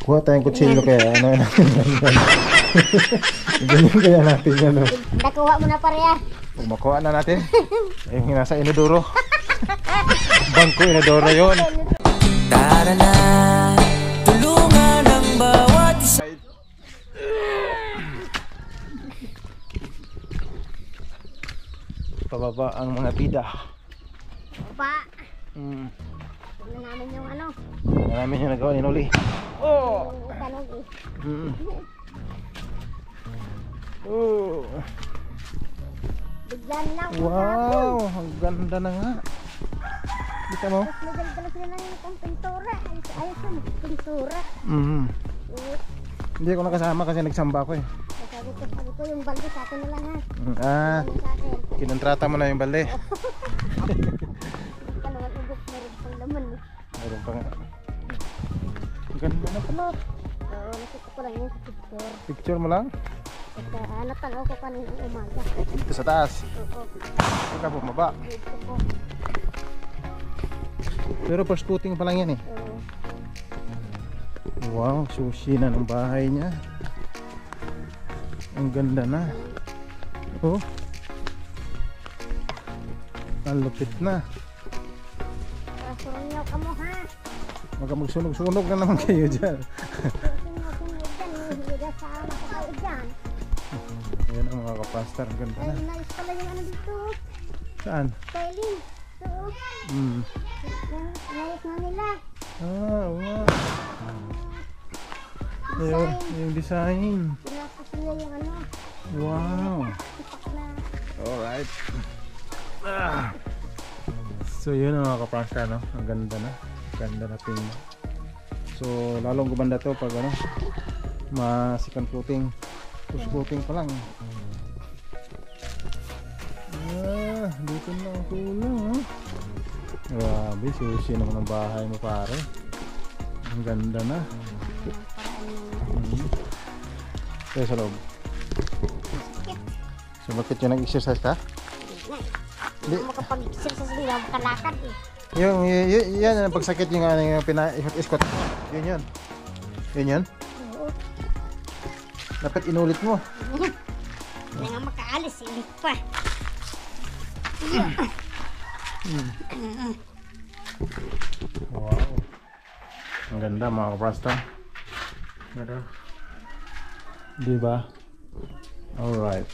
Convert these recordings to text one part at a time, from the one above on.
Kuha tayong kutsilyo kaya ano natin. Ganyan kaya natin yan. Nakuha mo na pareha. Kung makuha na natin. Yung nasa inodoro. Bangko inodoro yun. Tara na, tulungan ang bawat isa. Pababa ang mga bida. Baba. Tignan namin yung ano. Tignan namin yung nagawa ni Noli. Oh! Yung tanog eh. Biglan lang. Wow! Ang ganda na nga. Kita mo? Tapos nagdala sila ng itong pintura. Ayos yung pintura. Hindi ako nakasama kasi nagsamba ako eh. Sabi ko yung balde sa akin na lang ha. Sa akin. Kinontrata mo na yung balde. Ka naman ugok, meron pang laman. Meron pa nga. Ang ganda na pala. Oo, nakita ko lang yung picture. Picture mo lang? At natanaw ko kanina umaga. Dito sa taas. Oo. Huwag ka bumaba. Dito ko. Pero first footing pa lang yan eh. Oo. Wow, sushi na ng bahay niya. Ang ganda na. Oh. Ang lupit na. Surunyaw ka mo ha. Baka magsunog-sunog na naman kayo dyan. Sunog-sunog dyan. Hihiga sa makakain dyan. Ayan ang mga kapastar. Ang ganda na. Ay, nice pala yung ano dito. Saan? Styling. Oo. Nice na nila. Wow. Yung design. Pinapos nila yung ano. Wow. Ipak na. Alright. So yun ang mga kapastar, no? Ang ganda na. Ganda na tingnan. So lalong gumanda to pag ano, second floating. First floating pa lang. Dito na ang kulang, oh. Grabe, susi naman ang bahay mo pare. Ang ganda na. Kaya sa loob. So bakit yun nag-exercise ka? Hindi mo makapag-exercise nila, makalakad eh. Yan ang pagsakit yung ano yung pina-squat. Yun yun. Yun yun. Oo. Dapat inulit mo. Hindi nga makaalis, ilit pa. Wow. Ang ganda mga kaprasta. Ganda. Diba? Alright.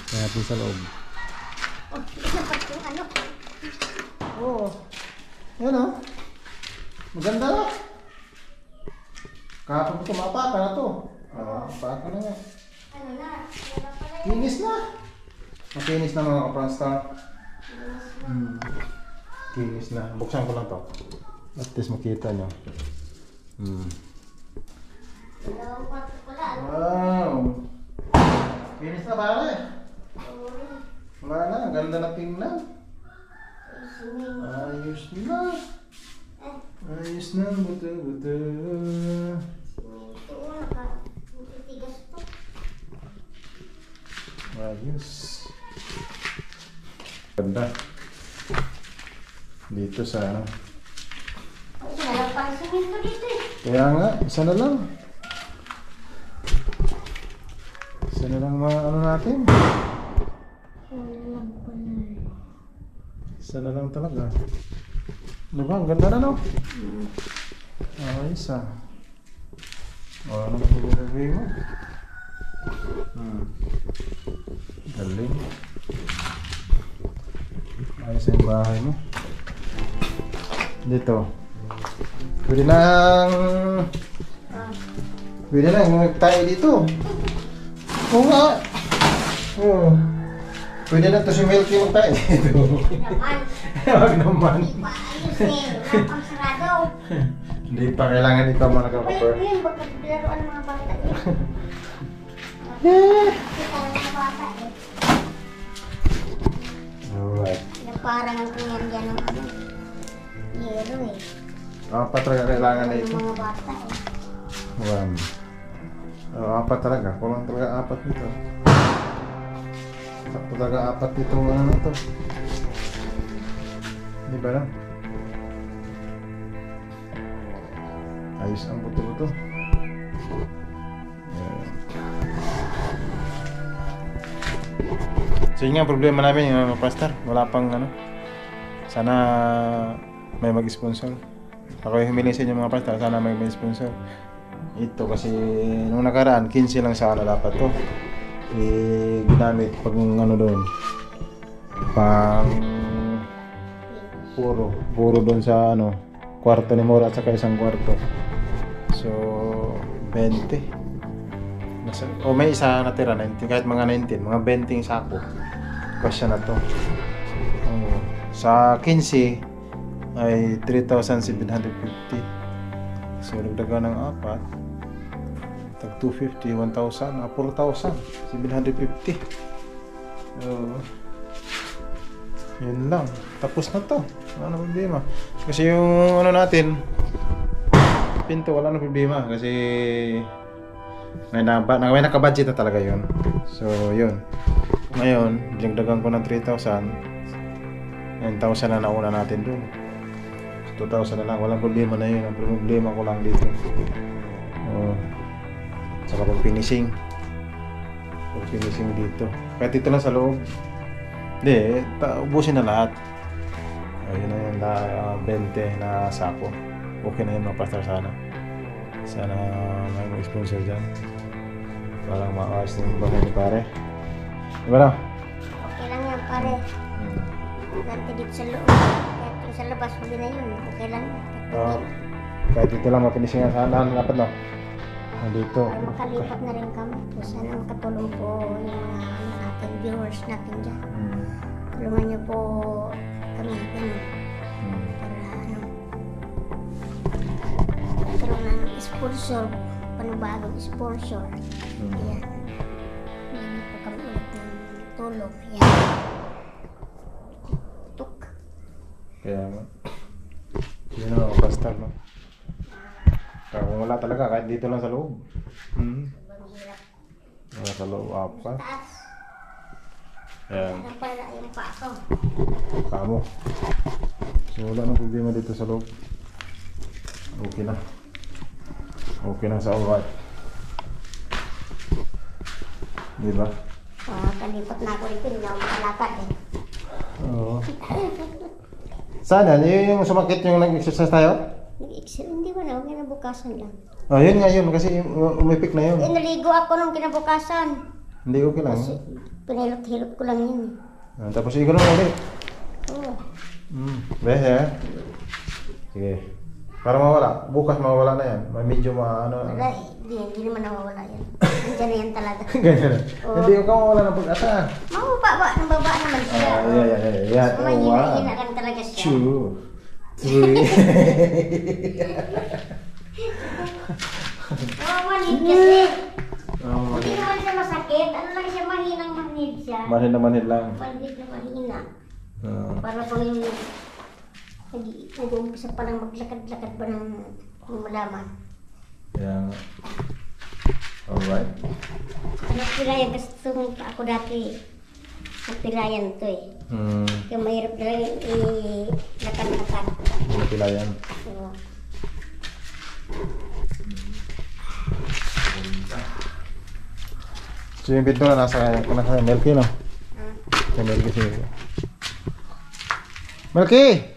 Kaya natin sa loob. Oh, dapat yung ano. Oo. Yan o. Maganda na. Kapag tumapaka na to. Paka na nga. Ano na? Wala pala yun. Kinis na. Makinis na mga kaprasta. Kinis na. Buksan ko lang to. At least makita nyo. Dalawang kwarto pala. Wow. Kinis na pare. Wala na. Ang ganda na tingnan. Ayos na. Ayos na. Buto-buto. Ito, nakatigas to. Ayos. Ganda. Dito sa ano. Isa na lang pang simento dito eh. Kaya nga, isa na lang. Isa na lang mga ano natin. Isa na lang talaga. Diba? Ang ganda na no? Ayos ah. Ano ba gagawin mo? Galing. Ayos yung bahay mo. Dito. Pwede nang magtayo dito. Oo nga. Oo. Pwede na to si Milky magtayo dito. Naman. Huwag naman. Iba ayos eh. Wala pang sarado. Hindi pa kailangan ikaw mo nagka-cover. Pwede yun. Ba't naglaruan ng mga bata eh. Kita ng mga bata eh. Alright. Parang ang kuyan dyan ng ano. Yero eh. Apat talaga kailangan na ito. Ng mga bata eh. Wow. Apat talaga. Kulang talaga apat nito. Sakto talaga apat itong ano to. Di ba lang? Ayos ang buto-buto. So yun nga ang problema namin yung mga pastor. Wala pang ano. Sana may mag-sponsor. Ako yung humiling sa inyo mga pastor. Sana may sponsor. Ito kasi nung nakaraan 15 lang sana dapat to. Ginamit pag ano doon. Pang puro doon sa ano kwarto ni Mora at saka isang kwarto. So 20. May isa natira 19, kahit mga 19, mga 20 sako. Kasya na to. Sa 15 ay 3,750. So dagdagan ng 4 tag 250, 1,000, 4,750. Yun lang. Tapos na to. Wala na problema. Kasi yung ano natin pinto, wala na problema kasi may naka-budget na talaga yun. So yun. Ngayon, dinagdagan ko ng 3,000. 9,000 na nauna natin dun. 2,000 na lang. Walang problema na yun. Ang problema ko lang dito. Saka pag finishing. Pag finishing dito. Kahit dito lang sa loob. Hindi, ubusin na lahat. Ayun na yun, 20 na sako. Okay na yun mga pastor sana. Sana may sponsor dyan. Parang maayos na yung bahay ni pare. Diba na? Okay lang yan pare. Nanti dito sa loob. Kahit yung sa labas, huli na yun. Okay lang. Kahit dito lang mapinisingan sana. Dapat no? Dito. Para makalipat na rin kami. Sana makatulong po yung ating viewers natin dyan. Tulungan niyo po kami. Para ano. Tulungan ng sponsor. Panibagong sponsor. Ayan. Hindi po kami ulit ng tulong. Ayan. Tuk. Kaya nga. Yun na mga pastor no? Kung wala talaga, kahit dito lang sa loob. Wala sa loob, apat. Taas. Ayan. Ano pala yung pato? Kamo. So wala nang problema dito sa loob. Okay na. Okay na sa alright. Diba? Kalipat na ako dito, hindi na ako makalakad eh. Oo. Sana, yung sumakit yung nag-exercise tayo? Hindi ba na, kinabukasan lang. Oh, yun nga yun, kasi umipik na yun. Naligo ako nung kinabukasan. Hindi, okay lang. Kasi pinahilot-hilot ko lang yun. Tapos ikaw na ulit. Oo. Behe. Sige. Para mawala. Bukas mawala na yan. May medyo ano. Wala eh. Hindi naman nawawala yan. Nandiyan na yan talaga. Ganyan na. Hindi ka mawala ng pag-asa. Mababa, nang baba naman siya. Yan. Mahina lang talaga siya. 2, 3. Manhid kasi. Hindi naman siya masakit. Ano lang siya, mahinang manhid siya. Manhid lang. Manhid na mahina. Para pang yung nag-uumpisa pa lang maglakad-lakad ba ng malaman. Yan. Alright. Nagpilayan kasi ako dati. Nagpilayan to eh. Kaya mahirap na lang lakad-lakad. Napilayan. Oo. So yung pintura nasa Melky, no? Sa Melky siya. Melky!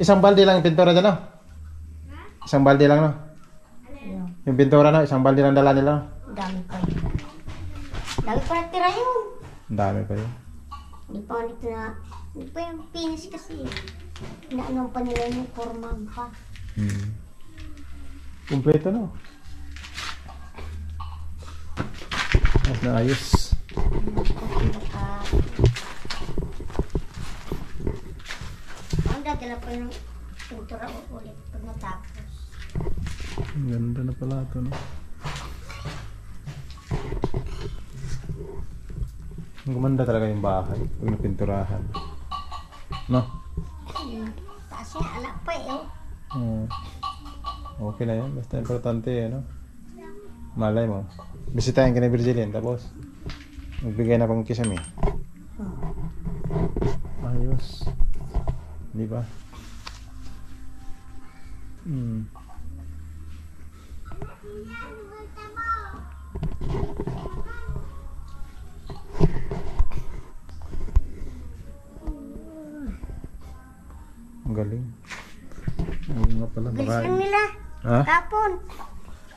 Isang balde lang yung pintura dyan, no? Isang balde lang, no? Yung pintura, no? Isang balde lang dala nila, no? Dami pa yun. Dami pa natira yun. Dami pa yun. Hindi pa ulit na, hindi pa yung finish kasi. Inaanong pa nila yung forman pa. Kompleto, no? Ayos na ayos. Ang dadala pa yung pintura ulit pag natapos. Ang ganda na pala ito, no? Ang gumanda talaga yung bahay pag napinturahan. No? Taas niya, alak pa eh. Okay na yan. Basta importante, no? Malay mo. Bisitahin ka na Virgilin, tapos magbigay na pang kisame. Ayos. Di ba? Hmm. Ang galing. Ang nga pala. Bilis Baka... lang nila. Ha? Tapon.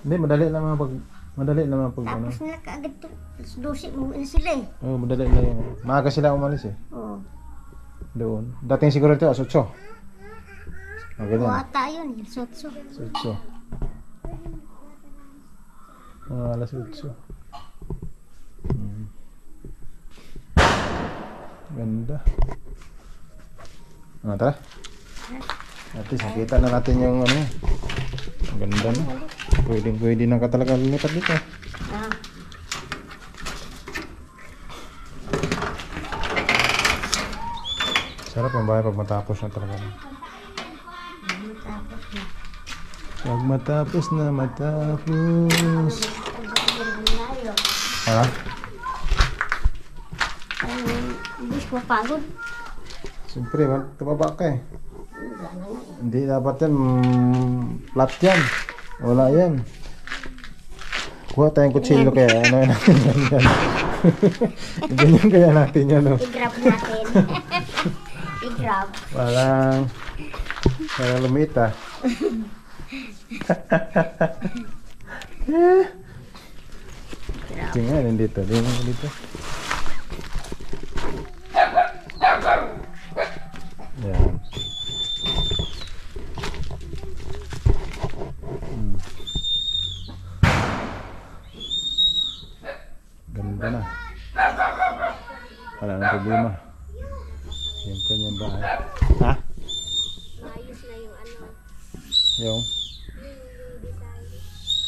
Hindi, madali naman pag... Madali naman pag ano. Tapos nila kaagad to. Alas 12, umuwi na sila eh. Oo, madali na yung... Maaga sila umalis eh. Oo. Doon. Dating siguro ito, alas 8. Ang galing. Wata yun. Sotso. Alas 8. Alas 8. Hmm. Ganda. Tara. At least nakita na natin yung ano. Ang ganda na. Pwede na ka talaga lumipat dito. Ah. Sarap ang bahay pag matapos na talaga. Tapos na. Pag matapos na matapos. Layo. Ha? Hindi ko mapagod. Siyempre, tumaba ka eh. Hindi dapat yan, flat yan. Wala yan. Kuha tayong kutsilyo kaya, ano natin yan. Ganyan kaya natin yan, no? I-grab natin. I-grab. Parang lumit ah. Tingnan, nandito. Dito. Yan. Ganda na. Wala nang problema. Yung kanyang bahay. Ha? Ayos na yung ano. Yung? Design.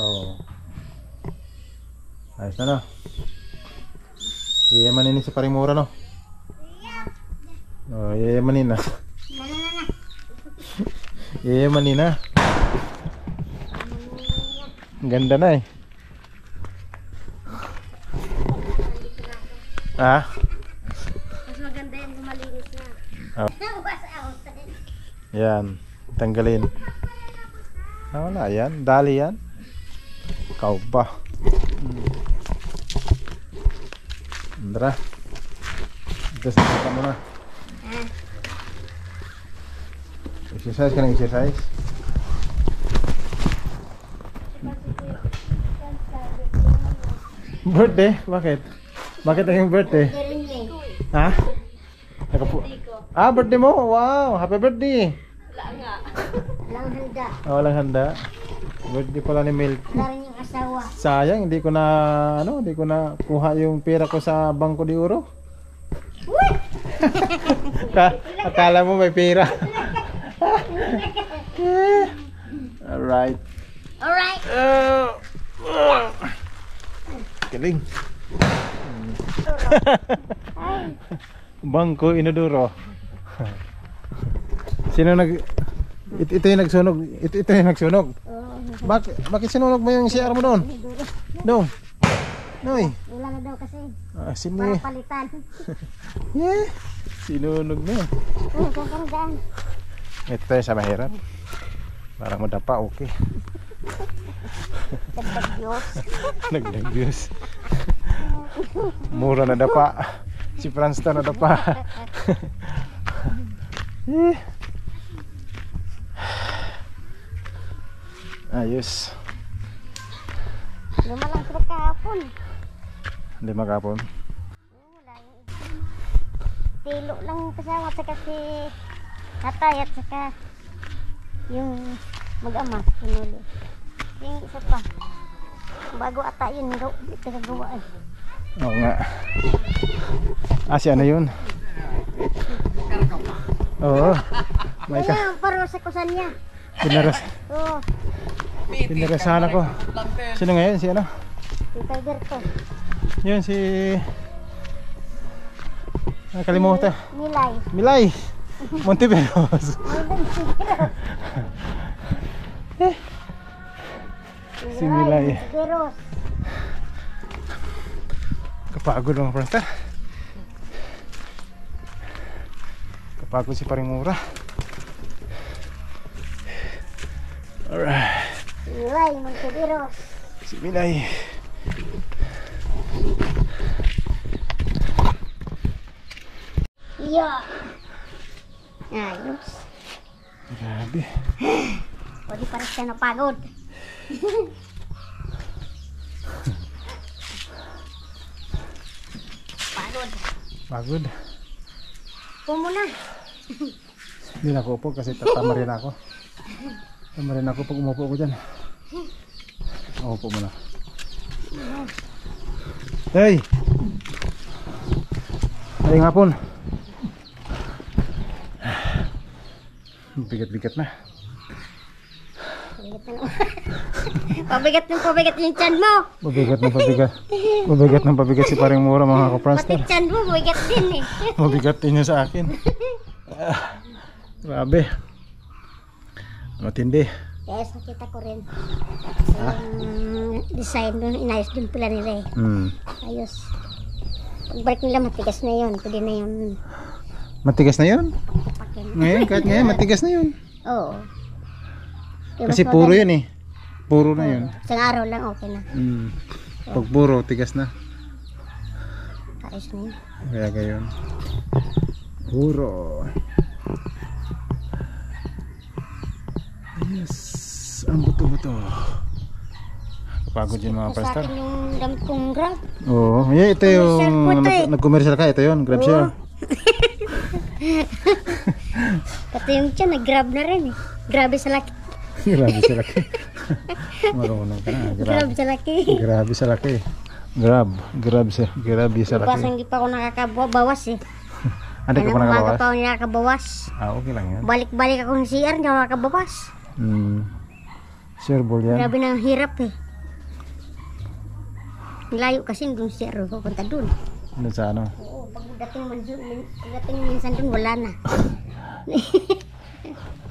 Oo. Ayos na no? Yayamanin ni si Parimura no? Oh, yayamanin na. Yayamanin na. Ang ganda na eh. Ah? Mas maganda yung gumalinis na. Oh. Was out. Yan. Tanggalin. Ah, wala yan. Dali yan. Ikaw pa. Andra. Ito sa kita mo na. Exercise ka ng exercise. Birthday? Bakit? Bakit ang birthday? Ha? Birthday mo? Wow! Happy birthday! Walang handa. Walang handa. Birthday pala ni Milk. Wala rin yung asawa. Sayang, hindi ko na kuha yung pera ko sa Bangko de Oro. Akala mo may pera. Alright. Alright. Galing. Bangko Inodoro. Sino ito yung nagsunog? Ito yung nagsunog. Bakit sinunog mo yung CR mo doon? Doon. Noy. Wala na daw kasi. Sino? Para palitan. Yeah. Sinunog na. Kakandaan. Ito tayo sa mahirap. Parang madapa, okay. Dagdag Diyos. Nagdag views. Mura na dapa. Si Fransta na dapa. Ayos. Lumalang sila kahapon. Hindi makapon. Wala yung tilo lang kasama sa kasi tatay at saka yung mag-ama pinuli. Yung isa pa bago ata yun ito kagawa eh. Oo nga. Si ano yun? Oo. May ka. Ayun, paro sa kusan niya. Pinaras. Oo. Pinarasahan ako. Sino ngayon? Si ano? Si Alberto. Yun si... Nakalimutan. Milay. Milay. Montiveros. Si Milay. Geros. Kapagod mga Fransta. Kapagod si Parimura. Alright. Milay, Monteviros. Si Milay. Yeah. Ayos. Grabe. O di parang siya napagod. Pagod. Pagod. Pumuna. Hindi na ako upo kasi tatama rin ako. Tama rin ako pag umupo ko dyan. Ako upo muna. Hey! Ayong hapon. Bigat-bigat na. Pabigat ng pabigat yung tiyan mo. Mabigat ng pabigat. Mabigat ng pabigat si Paring Mura mga Pati ka-Pranstar. tiyan mo, pabigat din eh. Mabigat din yun sa akin. Grabe. Matindi. Kaya nakita ko rin. Design doon, inayos din pala nila eh. Ayos. Pagbalik nila matigas na yun. Pwede na yun. Matigas na yun? Tapakin. Ngayon, kahit ngayon, matigas na yun. Oo. Kasi puro yun eh. Puro na yun. Isang araw lang okay na. Pag puro, tigas na. Ayos na yun. Kaya gayon. Puro. Yes. Ang buto-buto. Kapagod yun mga Sa Pranstar. akin yung damit kong grab. Oo. Yeah, ito yung Commercial po ito eh. nag-commercial ka. Ito yun. Grab share. Pati yung tiyan, nag-grab na rin eh. Grabe sa laki. Grabe sa laki. Marunong ka na. Grab sa laki. Grabe sa laki. Grabe sa Basta laki. hindi pa ako nakakabawas eh. Hindi ka pa Umaga nakabawas? pa ako nakakabawas. Okay lang yan. Balik-balik ako ng CR, hindi ako nakakabawas. Sure ball yan. Grabe na ang hirap eh. Layo kasi doon CR ko punta doon. Ano sa ano? Oo, pagdating minsan doon wala na.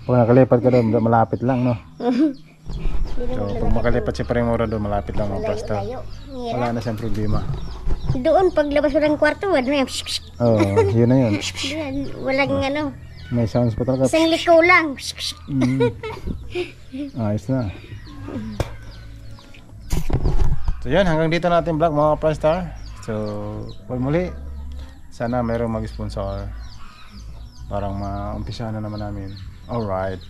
Pag nakalipat ka doon, malapit lang, no? Hindi na So, wala pag makalipat si Paring Mura doon, malapit lang mga Pranstar. layo. Hirap. Wala na siyang problema. Doon paglabas ko ng kwarto, ano yung Oo, yun na yun. walang ano, May sounds pa talaga. isang liko lang. Ayos na. So yan, hanggang dito natin vlog mga Pranstar. So, pag muli, sana mayroong mag-sponsor. Parang maumpisahan na naman namin. Alright.